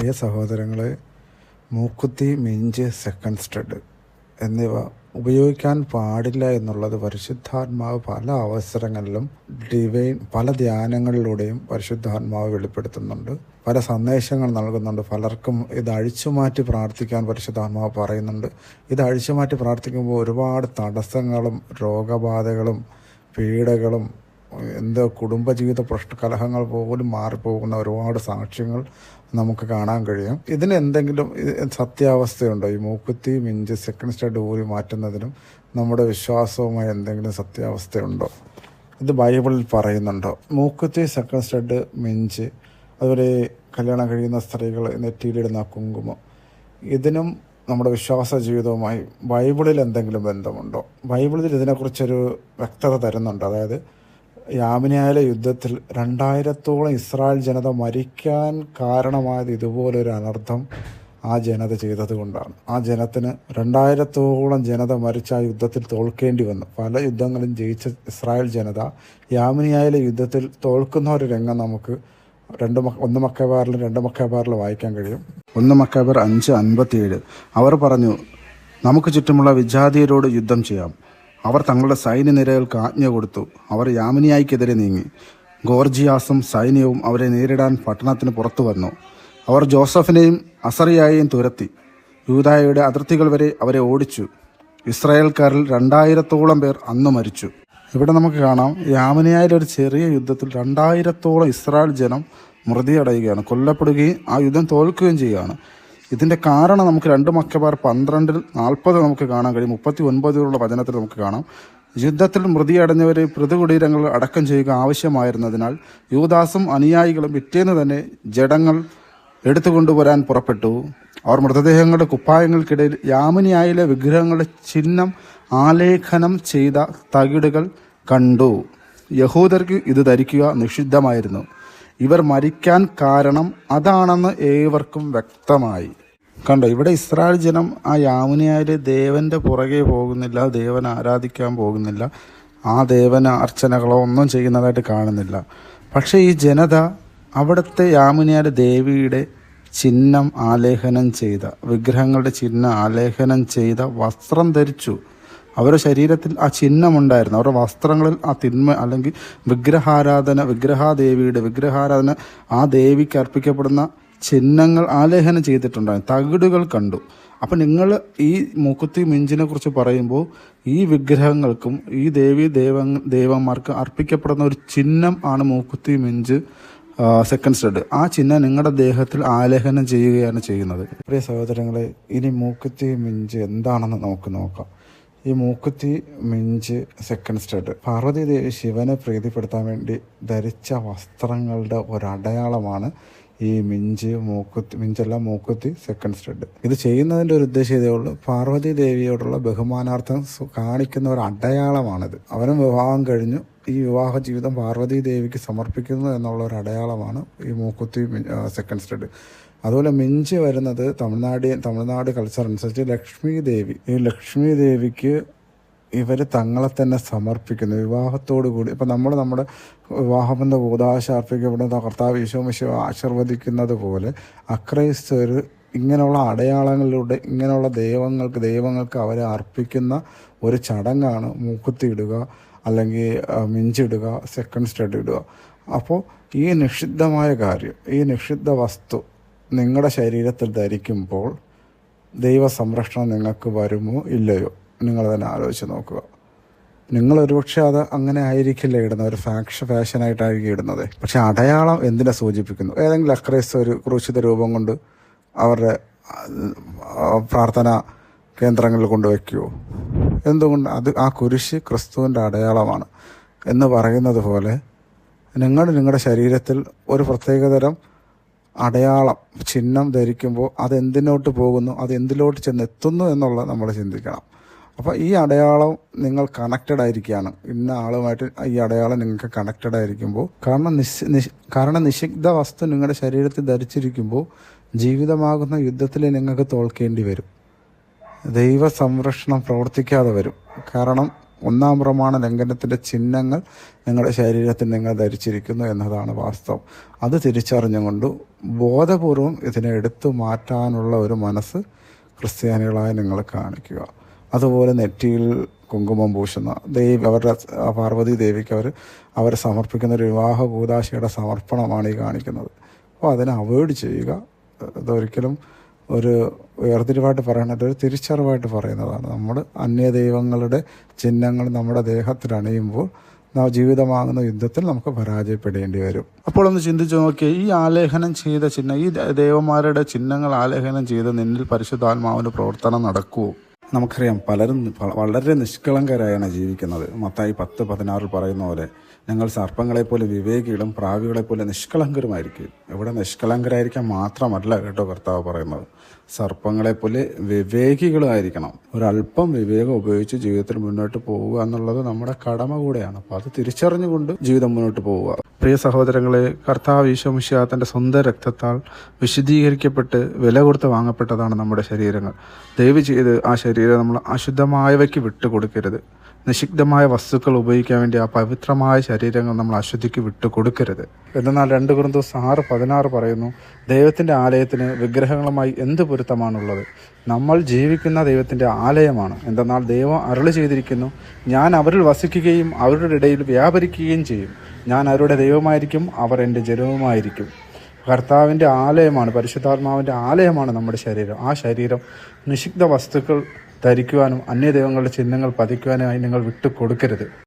പ്രിയ സഹോദരങ്ങളെ, മൂക്കുത്തി, മിഞ്ച്, second stud എന്നിവ ഉപയോഗിക്കാൻ പാടില്ല എന്നുള്ളത് പരിശുദ്ധാത്മാവ് പല അവസരങ്ങളിലും പല ധ്യാനങ്ങളിലൂടെയും പരിശുദ്ധാത്മാവ് വെളിപ്പെടുത്തുന്നുണ്ട്. പല സന്ദേശങ്ങൾ നൽകുന്നുണ്ട്. പലർക്കും ഇത് അഴിച്ചുമാറ്റി പ്രാർത്ഥിക്കാൻ പരിശുദ്ധാത്മാവ് പറയുന്നുണ്ട്. ഇത് അഴിച്ചുമാറ്റി പ്രാർത്ഥിക്കുമ്പോൾ ഒരുപാട് തടസ്സങ്ങളും രോഗബാധകളും പീഡകളും കുടുംബജീവിത കലഹങ്ങൾ പോലും മാറിപ്പോകുന്ന ഒരുപാട് സാക്ഷ്യങ്ങൾ നമുക്ക് കാണാൻ കഴിയും. ഇതിന് എന്തെങ്കിലും സത്യാവസ്ഥയുണ്ടോ? ഈ മൂക്കുത്തി, മിഞ്ച്, സെക്കൻഡ് സ്റ്റഡ് ഊരി മാറ്റുന്നതിനും നമ്മുടെ വിശ്വാസവുമായി എന്തെങ്കിലും സത്യാവസ്ഥയുണ്ടോ? ഇത് ബൈബിളിൽ പറയുന്നുണ്ടോ? മൂക്കുത്തി, സെക്കൻഡ് സ്റ്റഡ്, മിഞ്ച്, അതുപോലെ കല്യാണം കഴിയുന്ന സ്ത്രീകൾ നെറ്റിയിലിടുന്ന കുങ്കുമം, ഇതിനും നമ്മുടെ വിശ്വാസ ജീവിതവുമായി ബൈബിളിൽ എന്തെങ്കിലും ബന്ധമുണ്ടോ? ബൈബിളിൽ ഇതിനെക്കുറിച്ചൊരു വ്യക്തത തരുന്നുണ്ട്. അതായത് യാമിനയിലെ യുദ്ധത്തിൽ 2000-ഓളം ഇസ്രായേൽ ജനത മരിക്കാൻ കാരണമായത് ഇതുപോലൊരു അനർത്ഥം ആ ജനത ചെയ്തത് കൊണ്ടാണ്. ആ ജനത്തിന് 2000-ഓളം ജനത മരിച്ച ആ യുദ്ധത്തിൽ തോൽക്കേണ്ടി വന്നു. പല യുദ്ധങ്ങളും ജയിച്ച ഇസ്രായേൽ ജനത യാമിനയിലെ യുദ്ധത്തിൽ തോൽക്കുന്ന ഒരു രംഗം നമുക്ക് 1 മക്കബാറിലും 2 മക്കബാറിലും വായിക്കാൻ കഴിയും. 1 മക്കബാർ 5:57. അവർ പറഞ്ഞു, നമുക്ക് ചുറ്റുമുള്ള വിജാതിയരോട് യുദ്ധം ചെയ്യാം. അവർ തങ്ങളുടെ സൈന്യനിരകൾക്ക് ആജ്ഞ കൊടുത്തു. അവർ യാമിനിയായിക്കെതിരെ നീങ്ങി. ഗോർജിയാസും സൈന്യവും അവരെ നേരിടാൻ പട്ടണത്തിന് പുറത്തു വന്നു. അവർ ജോസഫിനെയും അസറിയായെയും തുരത്തി. യൂദായയുടെ അതിർത്തികൾ വരെ അവരെ ഓടിച്ചു. ഇസ്രായേൽക്കാരിൽ 2000-ഓളം പേർ അന്ന് മരിച്ചു. ഇവിടെ നമുക്ക് കാണാം, യാമിനയിലെ ഒരു ചെറിയ യുദ്ധത്തിൽ 2000-ഓളം ഇസ്രായേൽ ജനം മൃതിയടയുകയാണ്, കൊല്ലപ്പെടുകയും ആ യുദ്ധം തോൽക്കുകയും ചെയ്യുകയാണ്. ഇതിൻ്റെ കാരണം നമുക്ക് 2 മക്കബാർ 12:40 നമുക്ക് കാണാൻ കഴിയും. 39 വചനത്തിൽ നമുക്ക് കാണാം, യുദ്ധത്തിൽ മൃതിയടഞ്ഞവരെ പ്രതികുടീരങ്ങൾ അടക്കം ചെയ്യുക ആവശ്യമായിരുന്നതിനാൽ യൂദാസും അനുയായികളും പിറ്റേന്ന് തന്നെ ജഡങ്ങൾ എടുത്തുകൊണ്ടുവരാൻ പുറപ്പെട്ടു. അവർ മൃതദേഹങ്ങളുടെ കുപ്പായങ്ങൾക്കിടയിൽ യാമിനിയായിലെ വിഗ്രഹങ്ങളുടെ ചിഹ്നം ആലേഖനം ചെയ്ത തകിടുകൾ കണ്ടു. യഹൂദർക്ക് ഇത് ധരിക്കുക നിഷിദ്ധമായിരുന്നു. ഇവർ മരിക്കാൻ കാരണം അതാണെന്ന് ഏവർക്കും വ്യക്തമായി. കണ്ടോ, ഇവിടെ ഇസ്രായേൽ ജനം ആ യാമിനയിലെ ദേവന്റെ പുറകെ പോകുന്നില്ല, ദേവനെ ആരാധിക്കാൻ പോകുന്നില്ല, ആ ദേവന അർച്ചനകളോ ഒന്നും ചെയ്യുന്നതായിട്ട് കാണുന്നില്ല. പക്ഷേ ഈ ജനത അവിടുത്തെ യാമിനയിലെ ദേവിയുടെ ചിഹ്നം ആലേഖനം ചെയ്ത, വിഗ്രഹങ്ങളുടെ ചിഹ്നം ആലേഖനം ചെയ്ത വസ്ത്രം ധരിച്ചു. അവരുടെ ശരീരത്തിൽ ആ ചിഹ്നമുണ്ടായിരുന്നു. അവരുടെ വസ്ത്രങ്ങളിൽ ആ തിന്മ അല്ലെങ്കിൽ വിഗ്രഹാരാധന ആ ദേവിക്ക് അർപ്പിക്കപ്പെടുന്ന ചിഹ്നങ്ങൾ ആലേഖനം ചെയ്തിട്ടുണ്ടായിരുന്നു. തകിടുകൾ കണ്ടു. അപ്പം നിങ്ങൾ ഈ മൂക്കുത്തി, മിഞ്ചിനെ കുറിച്ച് പറയുമ്പോൾ ഈ വിഗ്രഹങ്ങൾക്കും ഈ ദേവന്മാർക്ക് അർപ്പിക്കപ്പെടുന്ന ഒരു ചിഹ്നം ആണ് മൂക്കുത്തി, മിഞ്ച്, സെക്കൻഡ് സ്റ്റഡ്. ആ ചിഹ്നം നിങ്ങളുടെ ദേഹത്തിൽ ആലേഖനം ചെയ്യുകയാണ് ചെയ്യുന്നത്. പ്രിയ സഹോദരങ്ങളെ, ഇനി മൂക്കുത്തി, മിഞ്ച് എന്താണെന്ന് നമുക്ക് നോക്കാം. ഈ മൂക്കുത്തി, മിഞ്ച്, സെക്കൻഡ് സ്റ്റഡ് പാർവതി ദേവി ശിവനെ പ്രീതിപ്പെടുത്താൻ വേണ്ടി ധരിച്ച വസ്ത്രങ്ങളുടെ ഒരടയാളമാണ് ഈ മൂക്കുത്തി, സെക്കൻഡ് സ്റ്റഡ്. ഇത് ചെയ്യുന്നതിൻ്റെ ഒരു ഉദ്ദേശം ഇതേ ഉള്ളൂ, പാർവതി ദേവിയോടുള്ള ബഹുമാനാർത്ഥം കാണിക്കുന്ന ഒരു അടയാളമാണിത്. അവനും വിവാഹം കഴിഞ്ഞു, ഈ വിവാഹ ജീവിതം പാർവതി ദേവിക്ക് സമർപ്പിക്കുന്നു എന്നുള്ള ഒരു അടയാളമാണ് ഈ മൂക്കുത്തി, സെക്കൻഡ് സ്റ്റഡ്. അതുപോലെ മിഞ്ച് വരുന്നത് തമിഴ്നാട് കൾച്ചർ അനുസരിച്ച് ലക്ഷ്മി ദേവി. ഈ ലക്ഷ്മി ദേവിക്ക് ഇവർ തങ്ങളെ തന്നെ സമർപ്പിക്കുന്നു വിവാഹത്തോടു കൂടി. ഇപ്പം നമ്മുടെ വിവാഹബന്ധ കൂദാശ അർപ്പിക്കപ്പെടുന്ന കർത്താവ് ഈശോ മിശിഹ ആശീർവദിക്കുന്നത് പോലെ അക്രൈസ്തവർ ഇങ്ങനെയുള്ള അടയാളങ്ങളിലൂടെ ഇങ്ങനെയുള്ള ദൈവങ്ങൾക്ക് അവരെ അർപ്പിക്കുന്ന ഒരു ചടങ്ങാണ് മൂക്കുത്തി ഇടുക, അല്ലെങ്കിൽ മിഞ്ചിടുക, സെക്കൻഡ് സ്റ്റഡ് ഇടുക. അപ്പോൾ ഈ നിഷിദ്ധമായ കാര്യം, ഈ നിഷിദ്ധ വസ്തു നിങ്ങളുടെ ശരീരത്തിൽ ധരിക്കുമ്പോൾ ദൈവ സംരക്ഷണം നിങ്ങൾക്ക് വരുമോ ഇല്ലയോ? നിങ്ങൾ തന്നെ ആലോചിച്ച് നോക്കുക. നിങ്ങൾ ഒരുപക്ഷെ അത് അങ്ങനെ ആയിരിക്കില്ല ഇടുന്നത്, ഒരു ഫാഷനായിട്ടായിരിക്കും ഇടുന്നത്. പക്ഷെ അടയാളം എന്തിനെ സൂചിപ്പിക്കുന്നു? ഏതെങ്കിലും അക്രൈസ്തവർ ഒരു ക്രൂശിത രൂപം കൊണ്ട് അവരുടെ പ്രാർത്ഥനാ കേന്ദ്രങ്ങളിൽ കൊണ്ടുവയ്ക്കുമോ? എന്തുകൊണ്ട്? അത് ആ കുരിശ് ക്രിസ്തുവിൻ്റെ അടയാളമാണ് എന്ന് പറയുന്നത് പോലെ നിങ്ങളുടെ ശരീരത്തിൽ ഒരു പ്രത്യേകതരം അടയാളം, ചിഹ്നം ധരിക്കുമ്പോൾ അതെന്തിനോട്ട് പോകുന്നു, അത് എന്തിലോട്ട് ചെന്നെത്തുന്നു എന്നുള്ളത് നമ്മൾ ചിന്തിക്കണം. അപ്പോൾ ഈ അടയാളം നിങ്ങൾ കണക്റ്റഡ് ആയിരിക്കുകയാണ്, ഇന്ന ആളുമായിട്ട് ഈ അടയാളം നിങ്ങൾക്ക് കണക്റ്റഡ് ആയിരിക്കുമ്പോൾ, കാരണം നിഷിദ്ധ വസ്തു നിങ്ങളുടെ ശരീരത്തിൽ ധരിച്ചിരിക്കുമ്പോൾ ജീവിതമാകുന്ന യുദ്ധത്തിൽ നിങ്ങൾക്ക് തോൽക്കേണ്ടി വരും. ദൈവ സംരക്ഷണം പ്രവർത്തിക്കാതെ വരും. കാരണം ഒന്നാം പ്രമാണ ലംഘനത്തിൻ്റെ ചിഹ്നങ്ങൾ നിങ്ങളുടെ ശരീരത്തിൽ നിങ്ങൾ ധരിച്ചിരിക്കുന്നു എന്നതാണ് വാസ്തവം. അത് തിരിച്ചറിഞ്ഞുകൊണ്ട് ബോധപൂർവം ഇതിനെ എടുത്തു മാറ്റാനുള്ള ഒരു മനസ്സ് ക്രിസ്ത്യാനികളായ നിങ്ങൾ കാണിക്കുക. അതുപോലെ നെറ്റിയിൽ കുങ്കുമം പൂശുന്ന അവരുടെ പാർവതി ദേവിക്ക് അവർ സമർപ്പിക്കുന്ന ഒരു വിവാഹ കൂദാശയുടെ സമർപ്പണമാണ് ഈ കാണിക്കുന്നത്. അപ്പോൾ അതിനെ അവോയ്ഡ് ചെയ്യുക. ഇതൊരിക്കലും ഒരു വേർതിരിവായിട്ട് പറയുന്നത് ഒരു തിരിച്ചറിവായിട്ട് പറയുന്നതാണ്. നമ്മൾ അന്യദൈവങ്ങളുടെ ചിഹ്നങ്ങൾ നമ്മുടെ ദേഹത്തിൽ അണിയുമ്പോൾ ജീവിതമാകുന്ന യുദ്ധത്തിൽ നമുക്ക് പരാജയപ്പെടേണ്ടി വരും. അപ്പോൾ ഒന്ന് ചിന്തിച്ചു നോക്കിയേ, ഈ ആലേഖനം ചെയ്ത ചിഹ്നം, ഈ ദേവന്മാരുടെ ചിഹ്നങ്ങൾ ആലേഖനം ചെയ്ത് നിന്നിൽ പരിശുദ്ധാത്മാവിൻ്റെ പ്രവർത്തനം നടക്കുമോ? നമുക്കറിയാം, പലരും വളരെ നിഷ്കളങ്കരായാണ് ജീവിക്കുന്നത്. മത്തായി 10:16 പറയുന്ന പോലെ ഞങ്ങൾ സർപ്പങ്ങളെപ്പോലെ വിവേകികളും പ്രാവികളെപ്പോലെ നിഷ്കളങ്കരുമായിരിക്കും. ഇവിടെ നിഷ്കളങ്കരായിരിക്കാൻ മാത്രമല്ല കേട്ടോ കർത്താവ് പറയുന്നത്, സർപ്പങ്ങളെപ്പോലെ വിവേകികളായിരിക്കണം. ഒരല്പം വിവേകം ഉപയോഗിച്ച് ജീവിതത്തിൽ മുന്നോട്ട് പോവുക എന്നുള്ളത് നമ്മുടെ കടമ കൂടെയാണ്. അപ്പോൾ അത് തിരിച്ചറിഞ്ഞുകൊണ്ട് ജീവിതം മുന്നോട്ട് പോവുക. പ്രിയ സഹോദരങ്ങളെ, കർത്താവ് ഈശോ മിശിഹാ തൻ്റെ സ്വന്തം രക്തത്താൽ വിശുദ്ധീകരിക്കപ്പെട്ട് വില കൊടുത്ത് വാങ്ങപ്പെട്ടതാണ് നമ്മുടെ ശരീരങ്ങൾ. ദയവ് ചെയ്ത് ആ ശരീരം നമ്മൾ അശുദ്ധമായവയ്ക്ക് വിട്ടുകൊടുക്കരുത്. നിഷിദ്ധമായ വസ്തുക്കൾ ഉപയോഗിക്കാൻ വേണ്ടി ആ പവിത്രമായ ശരീരങ്ങൾ നമ്മൾ അശുദ്ധിക്ക് വിട്ടുകൊടുക്കരുത്. എന്നാൽ 2 കൊരിന്ത്യർ 6:16 പറയുന്നു, ദൈവത്തിൻ്റെ ആലയത്തിന് വിഗ്രഹങ്ങളുമായി എന്ത് പൊരുത്തമാണുള്ളത്? നമ്മൾ ജീവിക്കുന്ന ദൈവത്തിൻ്റെ ആലയമാണ്. എന്തെന്നാൽ ദൈവം അരുളി ചെയ്തിരിക്കുന്നു, ഞാൻ അവരിൽ വസിക്കുകയും അവരുടെ ഇടയിൽ വ്യാപരിക്കുകയും ചെയ്യും. ഞാൻ അവരുടെ ദൈവമായിരിക്കും, അവർ എൻ്റെ ജനവുമായിരിക്കും. കർത്താവിൻ്റെ ആലയമാണ്, പരിശുദ്ധാത്മാവിൻ്റെ ആലയമാണ് നമ്മുടെ ശരീരം. ആ ശരീരം നിഷിദ്ധ വസ്തുക്കൾ ധരിക്കുവാനും അന്യദൈവങ്ങളുടെ ചിഹ്നങ്ങൾ പതിക്കുവാനുമായി നിങ്ങൾ വിട്ടുകൊടുക്കരുത്.